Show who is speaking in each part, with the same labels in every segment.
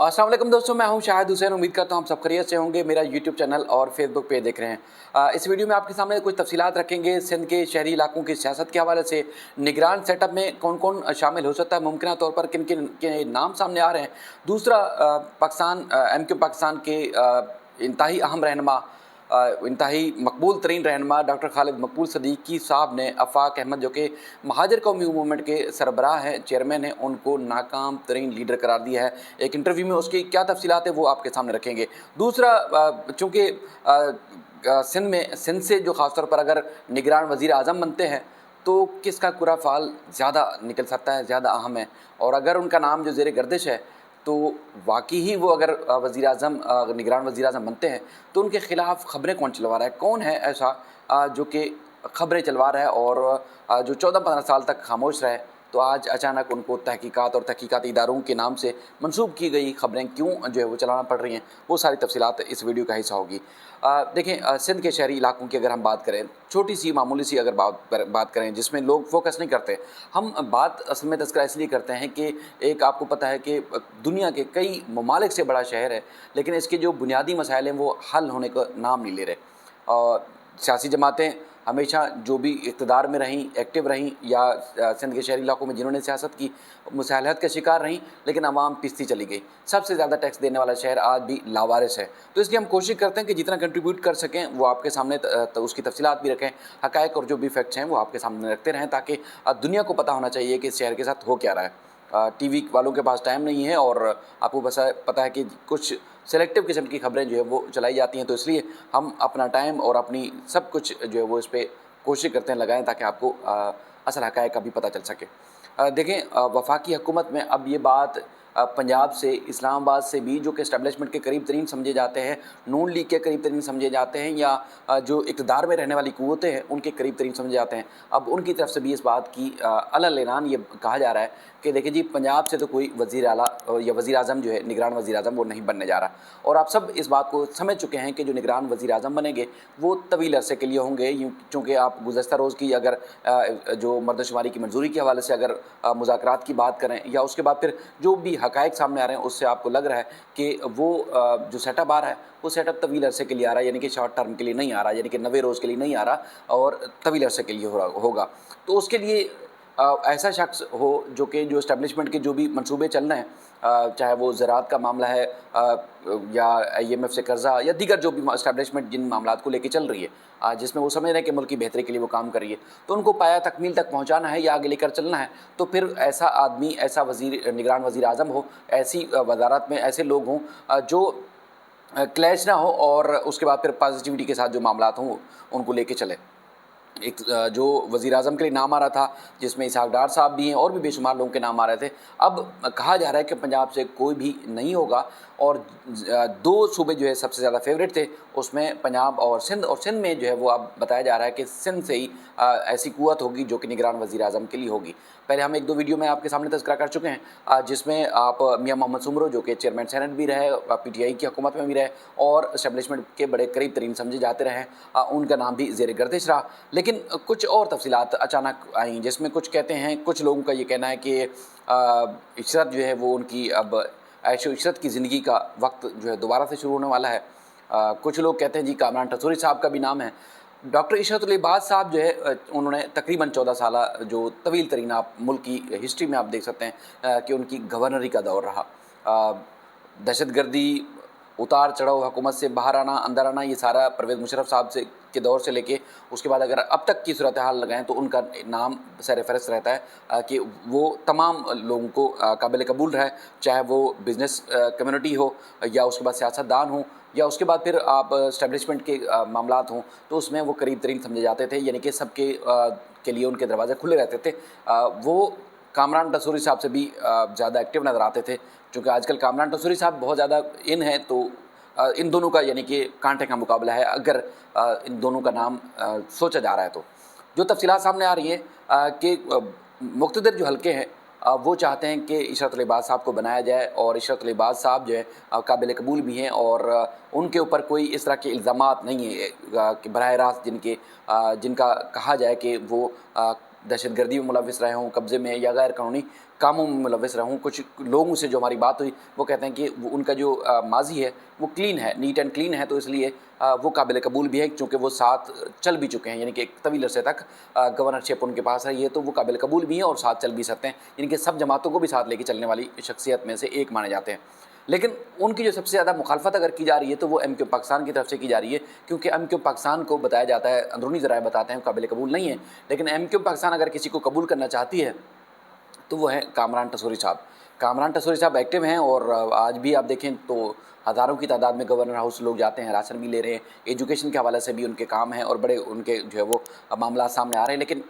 Speaker 1: अस्सलाम वालेकुम दोस्तों, मैं हूं शाहिद हुसैन। उम्मीद करता हूं आप सब खैरियत से होंगे। मेरा यूट्यूब चैनल और फेसबुक पेज देख रहे हैं। इस वीडियो में आपके सामने कुछ तफसीलात रखेंगे सिंध के शहरी इलाकों की सियासत के हवाले से। निगरान सेटअप में कौन कौन शामिल हो सकता है, मुमकिन तौर पर किन किन के नाम सामने आ रहे हैं। दूसरा, पाकिस्तान MQ पाकिस्तान के इंतहाई अहम रहनुमा, इंतहाई मकबूल तरीन रहनुमा डॉक्टर खालिद मकबूल सदीकी साहब ने आफाक अहमद, जो कि महाजर कौमी मूवमेंट के सरबराह हैं, चेयरमैन हैं, उनको नाकाम तरीन लीडर करार दिया है। एक इंटरव्यू में उसकी क्या तफसीलात है वो आपके सामने रखेंगे। दूसरा, चूँकि सिंध से जो ख़ासतौर पर अगर निगरान वज़ीर आज़म बनते हैं तो किसका कुरा फाल ज़्यादा निकल सकता है, ज़्यादा अहम है। और अगर उनका नाम जो ज़ेर गर्दिश है तो वाकई ही वो अगर वज़ीर आज़म निगरान वज़ीर आज़म बनते हैं तो उनके ख़िलाफ़ ख़बरें कौन चलवा रहा है, कौन है ऐसा जो कि ख़बरें चलवा रहा है और जो 14-15 साल तक खामोश रहे, तो आज अचानक उनको तहकीकात और तहकीकाती इदारों के नाम से मंसूब की गई ख़बरें क्यों जो है वो चलाना पड़ रही हैं, वो सारी तफसीलात इस वीडियो का हिस्सा होगी। देखें, सिंध के शहरी इलाकों की अगर हम बात करें, छोटी सी मामूली सी अगर बात करें जिसमें लोग फोकस नहीं करते, हम बात असल में तज़किरा इसलिए करते हैं कि एक आपको पता है कि दुनिया के कई ममालिक से बड़ा शहर है, लेकिन इसके जो बुनियादी मसाइल हैं वो हल होने का नाम नहीं ले रहे। और सियासी जमातें हमेशा जो भी इक़्तिदार में रहीं, एक्टिव रहीं, या सिंध के शहरी इलाकों में जिन्होंने सियासत की, मुसालहत का शिकार रहीं, लेकिन अवाम पिसती चली गई। सबसे ज़्यादा टैक्स देने वाला शहर आज भी लावारिस है। तो इसलिए हम कोशिश करते हैं कि जितना कंट्रीब्यूट कर सकें वो आपके सामने तो उसकी तफसीलात भी रखें, हक़ाइक़ और जो भी फैक्ट्स हैं वो आपके सामने रखते रहें, ताकि दुनिया को पता होना चाहिए कि इस शहर के साथ हो क्या रहा है। टीवी वालों के पास टाइम नहीं है और आपको बस पता है कि कुछ सेलेक्टिव किस्म की खबरें जो है वो चलाई जाती हैं, तो इसलिए हम अपना टाइम और अपनी सब कुछ जो है वो इस पर कोशिश करते हैं लगाएं, ताकि आपको असल हक़ाइक़ का भी पता चल सके। देखें, वफाकी हुकूमत में अब ये बात पंजाब से, इस्लामाबाद से भी, जो कि इस्टेब्लिशमेंट के करीब तरीन समझे जाते हैं, नून लीग के करीब तरीन समझे जाते हैं, या जो इक़्तिदार में रहने वाली क़ुव्वतें हैं उनके करीब तरीन समझे जाते हैं, अब उनकी तरफ से भी इस बात की अलल ऐलान ये कहा जा रहा है कि देखिए जी, पंजाब से तो कोई वज़ीर आला या वज़ीर आज़म जो है, निगरान वज़ीर आज़म, वो नहीं बनने जा रहा। और आप सब इस बात को समझ चुके हैं कि जो निगरान वज़ीर आज़म बनेंगे वो तवील अरसे के लिए होंगे, यूँ चूँकि आप गुज़श्ता रोज़ की अगर जो मर्दशुमारी की मंजूरी के हवाले से अगर मुज़ाकरात की बात करें, या उसके बाद फिर जो भी हक़ाइक़ सामने आ रहे हैं, उससे आपको लग रहा है कि वो जो सेटअप आ रहा है वो सेटअप तवील अरसे के लिए आ रहा है, यानी कि शॉर्ट टर्म के लिए नहीं आ रहा, यानी कि 90 रोज़ के लिए नहीं आ रहा, और तवील अरसे के लिए होगा। तो उसके लिए ऐसा शख्स हो जो कि जो इस्टेब्लिशमेंट के जो भी मंसूबे चल रहे हैं, चाहे वो ज़राअत का मामला है, या IMF से कर्ज़ा, या दीगर जो भी इस्टेब्लिशमेंट जिन मामलात को लेके चल रही है, जिसमें वो समझ रहे हैं कि मुल्क की बेहतरी के लिए वो काम कर रही है, तो उनको पाया तकमील तक पहुंचाना है या आगे लेकर चलना है, तो फिर ऐसा आदमी, ऐसा निगरान वज़ीर आज़म हो, ऐसी वज़ारत में ऐसे लोग हों जो क्लैश ना हो, और उसके बाद फिर पॉजिटिविटी के साथ जो मामलात हों उनको लेके चले। एक जो वज़ीर आज़म के लिए नाम आ रहा था, जिसमें इसहाक़ डार साहब भी हैं और भी बेशुमार लोगों के नाम आ रहे थे, अब कहा जा रहा है कि पंजाब से कोई भी नहीं होगा, और 2 सूबे जो है सबसे ज़्यादा फेवरेट थे, उसमें पंजाब और सिंध में जो है वो अब बताया जा रहा है कि सिंध से ही ऐसी क़ुव्वत होगी जो कि निगरान वज़ीर आज़म के लिए होगी। पहले हम 1-2 वीडियो में आपके सामने तज़किरा कर चुके हैं, जिसमें आप मियां मोहम्मद सुमरो, जो कि चेयरमैन सेनेट भी रहे, PTI की हुकूमत में भी रहे और इस्टेब्लिशमेंट के बड़े करीब तरीन समझे जाते रहे, उनका नाम भी ज़ेर गर्दिश रहा। लेकिन कुछ और तफसीलात अचानक आई, जिसमें कुछ कहते हैं, कुछ लोगों का ये कहना है कि इशरत जो है वो उनकी अब ऐशो इशरत की ज़िंदगी का वक्त जो है दोबारा से शुरू होने वाला है। कुछ लोग कहते हैं जी, कामरान टसूरी साहब का भी नाम है। डॉक्टर इशरत उल इबाद साहब जो है, उन्होंने तकरीबन 14 साल जो तवील तरीन आप मुल्क की हिस्ट्री में आप देख सकते हैं कि उनकी गवर्नरी का दौर रहा। दहशतगर्दी, उतार चढ़ाव, हुकूमत से बाहर आना, अंदर आना, ये सारा परवेज़ मुशर्रफ साहब से के दौर से लेके उसके बाद अगर अब तक की सूरत हाल लगाएं तो उनका नाम सर फहरिस्त रहता है कि वो तमाम लोगों को काबिल कबूल रहा है, चाहे वो बिज़नेस कम्युनिटी हो, या उसके बाद सियासतदान हो, या उसके बाद फिर आप इस्टेब्लिशमेंट के मामलात हों, तो उसमें वो करीब तरीन समझे जाते थे, यानी कि सबके के लिए उनके दरवाज़े खुले रहते थे। वो कामरान टसूरी साहब से भी ज़्यादा एक्टिव नज़र आते थे, क्योंकि आजकल कामरान टसूरी साहब बहुत ज़्यादा इन है, तो इन दोनों का यानी कि कांटे का मुकाबला है अगर इन दोनों का नाम सोचा जा रहा है। तो जो तफसीलात सामने आ रही हैं कि मुक़्तदर जो हल्के हैं वो चाहते हैं कि इशरत उल इबाद साहब को बनाया जाए, और इशरत उल इबाद साहब जो है काबिल कबूल भी हैं, और उनके ऊपर कोई इस तरह के इल्ज़ामात नहीं है कि बराह रास्त जिनका कहा जाए कि वो दहशत गर्दी में मुलविस रहे हों, कब्ज़े में या गैर कानूनी कामों में मुलविस रहे हों। कुछ लोगों से जो हमारी बात हुई वो कहते हैं कि उनका जो माजी है वो क्लीन है, नीट एंड क्लीन है, तो इसलिए वो काबिल कबूल भी है, क्योंकि वो साथ चल भी चुके हैं, यानी कि एक तवील अरसे तक गवर्नरशिप उनके पास रही है, तो वो काबिल कबूल भी हैं और साथ चल भी सकते हैं, यानी कि सब जमातों को भी साथ लेके चलने वाली शख्सियत में से एक माने जाते हैं। लेकिन उनकी जो सबसे ज़्यादा मुखालफत अगर की जा रही है तो वो MQ पाकिस्तान की तरफ से की जा रही है, क्योंकि MQ पाकिस्तान को बताया जाता है, अंदरूनी ज़राए बताते हैं काबिल कबूल नहीं है। लेकिन MQ पाकिस्तान अगर किसी को कबूल करना चाहती है तो वो है कामरान टसूरी साहब। कामरान टसूरी साहब एक्टिव हैं और आज भी आप देखें तो हज़ारों की तादाद में गवर्नर हाउस लोग जाते हैं, राशन भी ले रहे हैं, एजुकेशन के हवाले से भी उनके काम हैं और बड़े उनके जो है वो मामला सामने आ रहे हैं। लेकिन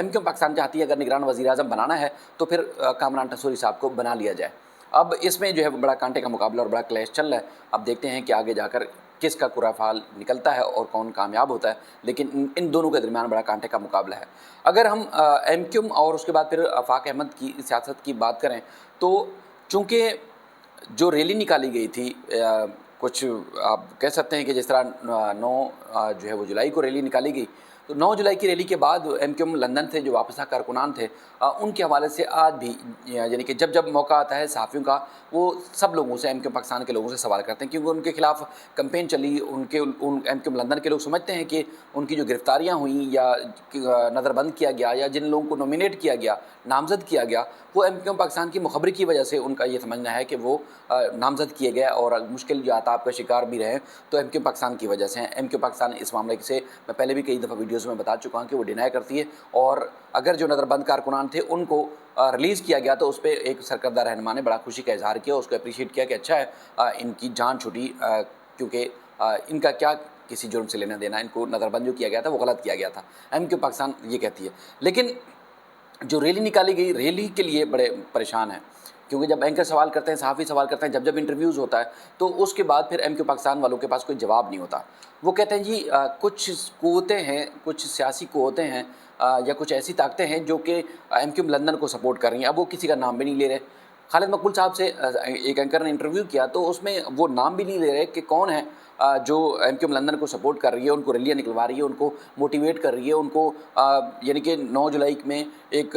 Speaker 1: MQ पाकिस्तान चाहती है अगर निगरान वज़ीर आज़म बनाना है तो फिर कामरान टसूरी साहब को बना लिया जाए। अब इसमें जो है बड़ा कांटे का मुकाबला और बड़ा क्लैश चल रहा है। अब देखते हैं कि आगे जाकर किसका कुराफाल निकलता है और कौन कामयाब होता है, लेकिन इन दोनों के दरमियान बड़ा कांटे का मुकाबला है। अगर हम MQ और उसके बाद फिर आफाक अहमद की सियासत की बात करें तो चूँकि जो रैली निकाली गई थी, कुछ आप कह सकते हैं कि जिस तरह 9 जो है वो जुलाई को रैली निकाली गई, तो 9 जुलाई की रैली के बाद MQ लंदन से जो वापसा कारकुनान थे उनके हवाले से आज भी यानी कि जब जब मौका आता है सहाफ़ियों का, वो सब लोगों से MQ पाकिस्तान के लोगों से सवाल करते हैं, क्योंकि उनके खिलाफ कैंपेन चली। उन MQ लंदन के लोग समझते हैं कि उनकी जो गिरफ्तारियां हुई या नज़रबंद किया गया या जिन लोगों को नॉमिनेट किया गया, नामज़द किया गया, वो MQ पाकिस्तान की मुखबरी की वजह से उनका ये समझना है कि वो नामज़द किए गए और मुश्किल जो आताब का शिकार भी रहे तो MQ पाकिस्तान की वजह से हैं। MQ पाकिस्तान इस मामले से मैं पहले भी कई दफ़ा वीडियोज़ में बता चुका हूँ कि वो डिनाई करती है, और अगर जो नज़रबंद कारकुनान थे उनको रिलीज़ किया गया तो उस पर एक सरकर्दा रहनुमा ने बड़ा खुशी का इजहार किया, उसको अप्रीशिएट किया कि अच्छा है इनकी जान छूटी, क्योंकि इनका क्या किसी जुर्म से लेना देना, इनको नज़रबंद जो किया गया था वो गलत किया गया था। MQ पाकिस्तान ये कहती है। लेकिन जो रैली निकाली गई, रैली के लिए बड़े परेशान हैं, क्योंकि जब एंकर सवाल करते हैं, सहाफ़ी सवाल करते हैं, जब जब इंटरव्यूज़ होता है तो उसके बाद फिर MQ पाकिस्तान वालों के पास कोई जवाब नहीं होता। वो कहते हैं जी कुछ क़ुव्वतें हैं, कुछ सियासी क़ुव्वतें हैं या कुछ ऐसी ताकतें हैं जो कि MQ लंदन को सपोर्ट कर रही हैं। अब वो किसी का नाम भी नहीं ले रहे। खालिद मकबूल साहब से एक एंकर ने इंटरव्यू किया तो उसमें वो नाम भी नहीं ले रहे कि कौन है जो MQ लंदन को सपोर्ट कर रही है, उनको रैलियाँ निकलवा रही है, उनको मोटिवेट कर रही है, उनको यानी कि 9 जुलाई में एक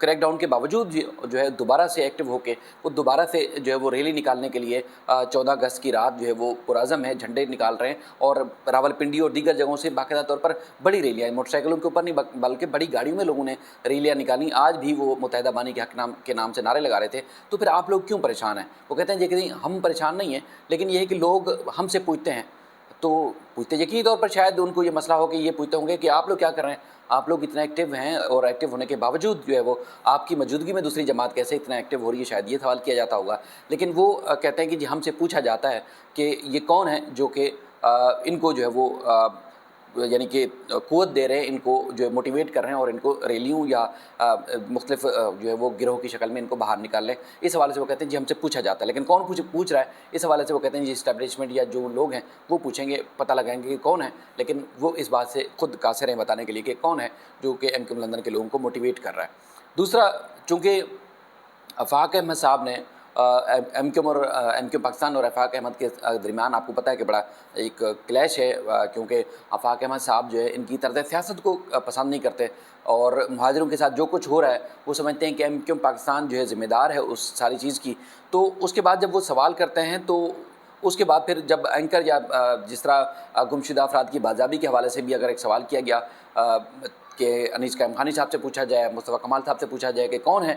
Speaker 1: क्रैकडाउन के बावजूद जो है दोबारा से एक्टिव होके वो दोबारा से जो है वो रैली निकालने के लिए 14 अगस्त की रात जो है वो पुरअज़म है, झंडे निकाल रहे हैं। और रावलपिंडी और दीगर जगहों से बाकायदा तौर पर बड़ी रैलियाँ, मोटरसाइकिलों के ऊपर नहीं बल्कि बड़ी गाड़ियों में लोगों ने रैलियाँ निकाली। आज भी वो मुत्तहिदा बानी के हक के नाम से नारे लगा रहे थे। तो फिर आप लोग क्यों परेशान हैं? वो कहते हैं कि हम परेशान नहीं हैं, लेकिन ये है कि लोग हमसे पूछते हैं, तो पूछते यकीनी तौर पर शायद उनको ये मसला हो कि ये पूछते होंगे कि आप लोग क्या कर रहे हैं, आप लोग इतना एक्टिव हैं और एक्टिव होने के बावजूद जो है वो आपकी मौजूदगी में दूसरी जमात कैसे इतना एक्टिव हो रही है, शायद ये सवाल किया जाता होगा। लेकिन वो कहते हैं कि जी हमसे पूछा जाता है कि ये कौन है जो कि इनको जो है वो यानी कि क़ुव्वत दे रहे हैं, इनको जो है मोटिवेट कर रहे हैं और इनको रैलियों या मुख्तलिफ जो है वो गिरोह की शक्ल में इनको बाहर निकाल लें। इस हवाले से वो कहते हैं जी हमसे पूछा जाता है, लेकिन कौन पूछ रहा है, इस हवाले से वो कहते हैं जी इस्टेब्लिशमेंट या जो लोग हैं वो पूछेंगे, पता लगाएंगे कि कौन है, लेकिन वो इस बात से खुद कासिर हैं बताने के लिए कि कौन है जो कि MQ लंदन के लोगों को मोटिवेट कर रहा है। दूसरा, चूँकि आफाक अहमद साहब ने MQ और MQ पाकिस्तान और आफाक अहमद के दरमियान आपको पता है कि बड़ा एक क्लैश है, क्योंकि आफाक अहमद साहब जो है इनकी तर्ज़ सियासत को पसंद नहीं करते और मुहाजिरों के साथ जो कुछ हो रहा है वो समझते हैं कि MQ पाकिस्तान जो है ज़िम्मेदार है उस सारी चीज़ की। तो उसके बाद जब वो सवाल करते हैं तो उसके बाद फिर जब एंकर या जिस तरह गुमशुदा अफराद की बाज़ाबी के हवाले से भी अगर एक सवाल किया गया कि अनीस कैम खानी साहब से पूछा जाए, मुस्तफ़ा कमाल साहब से पूछा जाए कि कौन है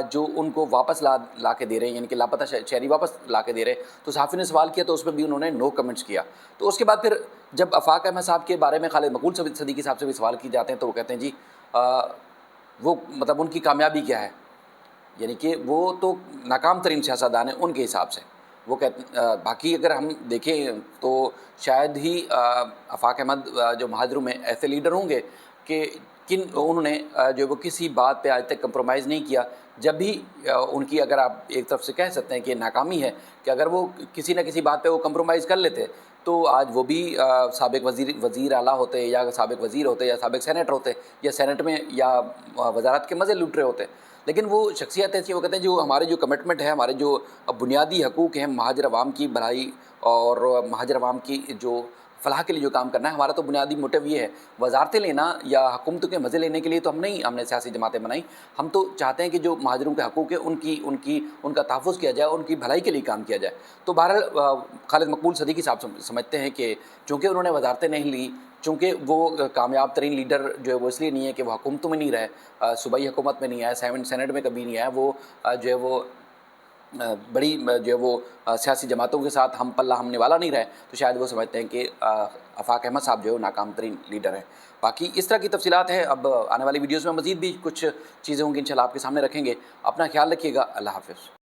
Speaker 1: जो उनको वापस ला के दे रहे हैं, यानी कि लापता शहरी वापस ला के दे रहे हैं, तो सहाफ़ी ने सवाल किया तो उस पर भी उन्होंने नो कमेंट्स किया। तो उसके बाद फिर जब आफाक अहमद साहब के बारे में खालिद मकबूल सदीकी साहब से भी सवाल किए जाते हैं तो वो कहते हैं जी वो मतलब उनकी कामयाबी क्या है, यानी कि वो तो नाकाम तरीन सियासतदान है उनके हिसाब से। वो कहते बाकी अगर हम देखें तो शायद ही आफाक अहमद जो महाजरों में ऐसे लीडर होंगे कि उन्होंने जो वो किसी बात पे आज तक कंप्रोमाइज़ नहीं किया। जब भी उनकी अगर आप एक तरफ से कह सकते हैं कि नाकामी है कि अगर वो किसी न किसी बात पे वो कंप्रोमाइज़ कर लेते तो आज वो भी साबिक वज़ीर आला होते या साबिक वज़ीर होते या साबिक सेनेटर होते या सेनेट में या वजारत के मज़े लूट रहे होते। लेकिन वो शख्सियत ऐसी, वो कहते हैं जो हमारे जो कमिटमेंट है, हमारे जो बुनियादी हकूक़ हैं, महाजर अवाम की भलाई और महाजर अवाम की जो फलाह के लिए जो काम करना है, हमारा तो बुनियादी मोटिव ये है। वजारतें लेना या हुकूमतों के मज़े लेने के लिए तो हमने सियासी जमातें बनाई। हम तो चाहते हैं कि जो महाजरों के हकूक़ है उनका तहफ़्फ़ुज़ किया जाए, उनकी भलाई के लिए काम किया जाए। तो बहरहाल खालिद मकबूल सदीकी साहब समझते हैं कि चूँकि उन्होंने वजारतें नहीं ली, चूँकि वो कामयाब तरीन लीडर जो है वो इसलिए नहीं है कि वो हुकूमतों में नहीं रहे, सूबाई हुकूमत में नहीं आए, सेनेट में कभी नहीं आया, वो जो है वो बड़ी जो है वो सियासी जमातों के साथ हम पल्ला हमने वाला नहीं रहे, तो शायद वो समझते हैं कि आफाक अहमद साहब जो है वो नाकाम तरीन लीडर हैं। बाकी इस तरह की तफसीलात हैं। अब आने वाली वीडियोज़ में मज़ीद भी कुछ चीज़ें होंगी, इंशाल्लाह आपके सामने रखेंगे। अपना ख्याल रखिएगा। अल्लाह हाफ़िज़।